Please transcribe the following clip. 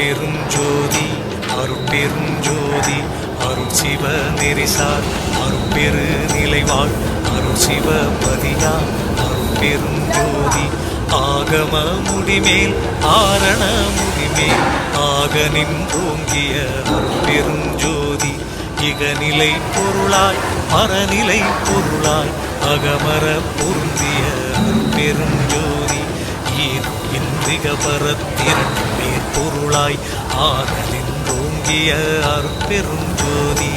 அருட்பெரும் ஜோதி அருட்பெரும் ஜோதி அருள் சிவ நெறிசார் அருட்பெரு நிலைவாழ் அருள் சிவ பதியா அருட்பெரும் ஜோதி ஆகம முடிமேல் ஆரண முடிமேல் ஆக நின்றோங்கிய அருட்பெரும் ஜோதி இகநிலை பொருளாய் பரநிலை பொருளாய் அகமர பொருந்திய அருட்பெரும் ஜோதி இன்றிக பரத்திரண்டு மேற்பொருளாய் ஆக நின்றோங்கிய அருட்பெரும் ஜோதி